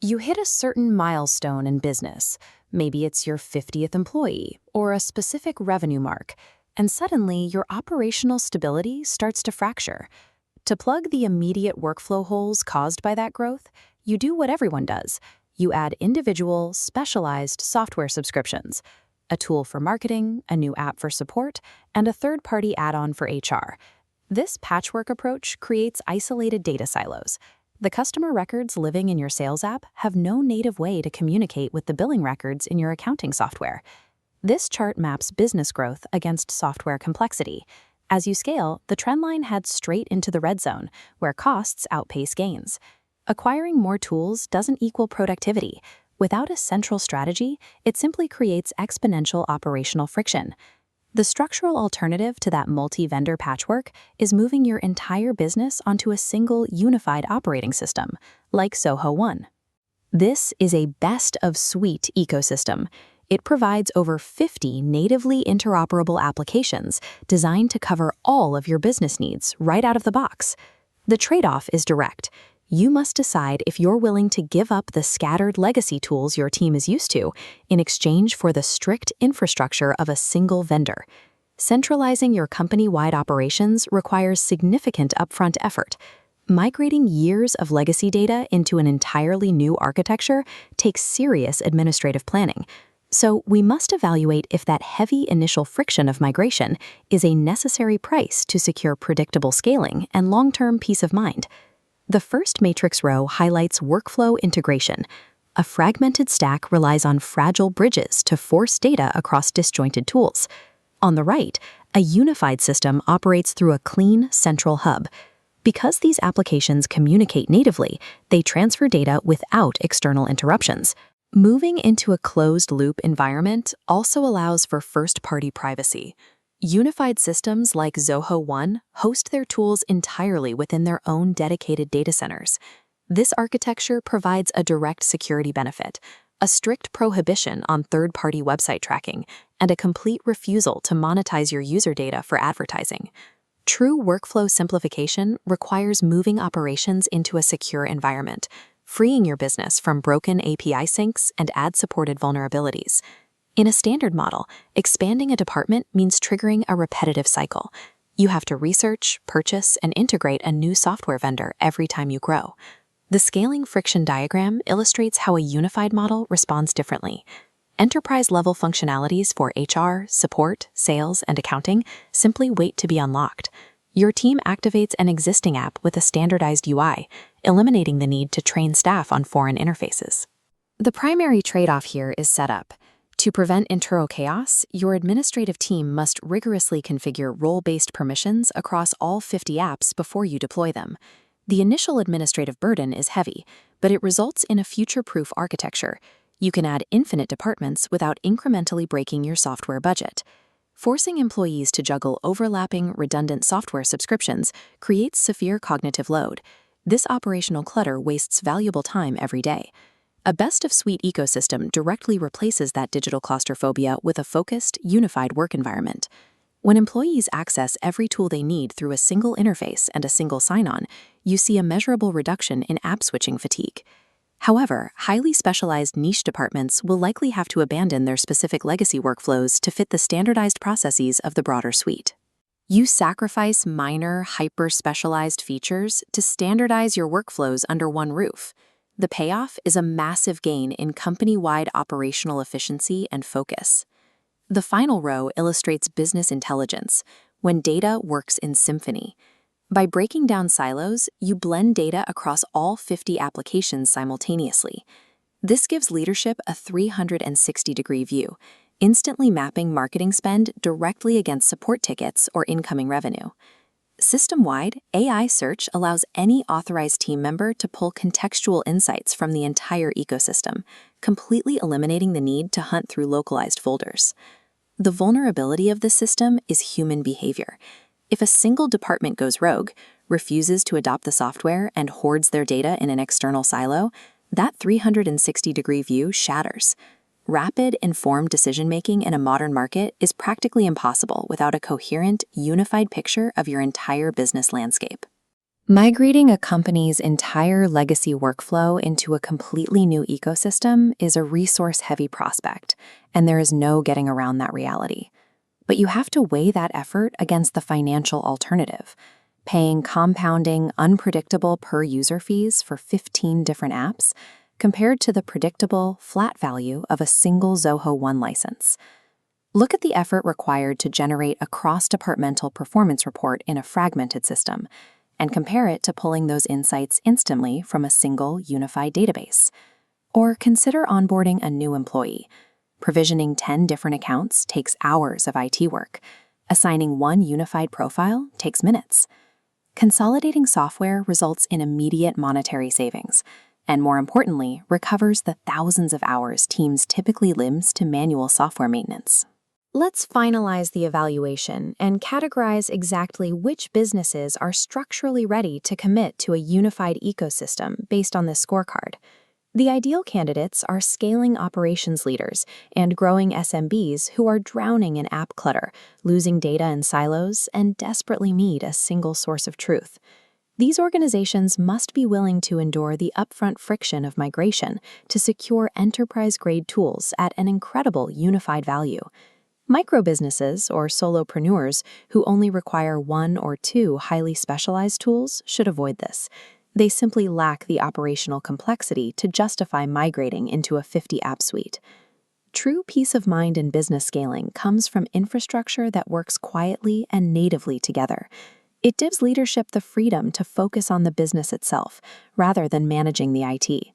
You hit a certain milestone in business. Maybe it's your 50th employee or a specific revenue mark, and suddenly your operational stability starts to fracture. To plug the immediate workflow holes caused by that growth, you do what everyone does. You add individual, specialized software subscriptions, a tool for marketing, a new app for support, and a third-party add-on for HR. This patchwork approach creates isolated data silos. The customer records living in your sales app have no native way to communicate with the billing records in your accounting software. This chart maps business growth against software complexity. As you scale, the trend line heads straight into the red zone, where costs outpace gains. Acquiring more tools doesn't equal productivity. Without a central strategy, it simply creates exponential operational friction. The structural alternative to that multi-vendor patchwork is moving your entire business onto a single unified operating system, like Zoho One. This is a best-of-suite ecosystem. It provides over 50 natively interoperable applications designed to cover all of your business needs right out of the box. The trade-off is direct. You must decide if you're willing to give up the scattered legacy tools your team is used to in exchange for the strict infrastructure of a single vendor. Centralizing your company-wide operations requires significant upfront effort. Migrating years of legacy data into an entirely new architecture takes serious administrative planning. So we must evaluate if that heavy initial friction of migration is a necessary price to secure predictable scaling and long-term peace of mind. The first matrix row highlights workflow integration. A fragmented stack relies on fragile bridges to force data across disjointed tools. On the right, a unified system operates through a clean, central hub. Because these applications communicate natively, they transfer data without external interruptions. Moving into a closed-loop environment also allows for first-party privacy. Unified systems like Zoho One host their tools entirely within their own dedicated data centers. This architecture provides a direct security benefit, a strict prohibition on third-party website tracking, and a complete refusal to monetize your user data for advertising. True workflow simplification requires moving operations into a secure environment, freeing your business from broken API syncs and ad-supported vulnerabilities. In a standard model, expanding a department means triggering a repetitive cycle. You have to research, purchase, and integrate a new software vendor every time you grow. The scaling friction diagram illustrates how a unified model responds differently. Enterprise-level functionalities for HR, support, sales, and accounting simply wait to be unlocked. Your team activates an existing app with a standardized UI, eliminating the need to train staff on foreign interfaces. The primary trade-off here is setup. To prevent internal chaos, your administrative team must rigorously configure role-based permissions across all 50 apps before you deploy them. The initial administrative burden is heavy, but it results in a future-proof architecture. You can add infinite departments without incrementally breaking your software budget. Forcing employees to juggle overlapping, redundant software subscriptions creates severe cognitive load. This operational clutter wastes valuable time every day. A best-of-suite ecosystem directly replaces that digital claustrophobia with a focused, unified work environment. When employees access every tool they need through a single interface and a single sign-on, you see a measurable reduction in app switching fatigue. However, highly specialized niche departments will likely have to abandon their specific legacy workflows to fit the standardized processes of the broader suite. You sacrifice minor, hyper-specialized features to standardize your workflows under one roof. The payoff is a massive gain in company-wide operational efficiency and focus. The final row illustrates business intelligence, when data works in symphony. By breaking down silos, you blend data across all 50 applications simultaneously. This gives leadership a 360-degree view, instantly mapping marketing spend directly against support tickets or incoming revenue. System-wide, AI search allows any authorized team member to pull contextual insights from the entire ecosystem, completely eliminating the need to hunt through localized folders. The vulnerability of this system is human behavior. If a single department goes rogue, refuses to adopt the software, and hoards their data in an external silo, that 360-degree view shatters. Rapid, informed decision-making in a modern market is practically impossible without a coherent, unified picture of your entire business landscape. Migrating a company's entire legacy workflow into a completely new ecosystem is a resource-heavy prospect, and there is no getting around that reality. But you have to weigh that effort against the financial alternative, paying compounding, unpredictable per-user fees for 15 different apps compared to the predictable, flat value of a single Zoho One license. Look at the effort required to generate a cross-departmental performance report in a fragmented system, and compare it to pulling those insights instantly from a single unified database. Or consider onboarding a new employee. Provisioning 10 different accounts takes hours of IT work. Assigning one unified profile takes minutes. Consolidating software results in immediate monetary savings, and more importantly, recovers the thousands of hours teams typically lose to manual software maintenance. Let's finalize the evaluation and categorize exactly which businesses are structurally ready to commit to a unified ecosystem based on this scorecard. The ideal candidates are scaling operations leaders and growing SMBs who are drowning in app clutter, losing data in silos, and desperately need a single source of truth. These organizations must be willing to endure the upfront friction of migration to secure enterprise-grade tools at an incredible unified value. Micro-businesses or solopreneurs who only require one or two highly specialized tools should avoid this. They simply lack the operational complexity to justify migrating into a 50-app suite. True peace of mind in business scaling comes from infrastructure that works quietly and natively together. It gives leadership the freedom to focus on the business itself, rather than managing the IT.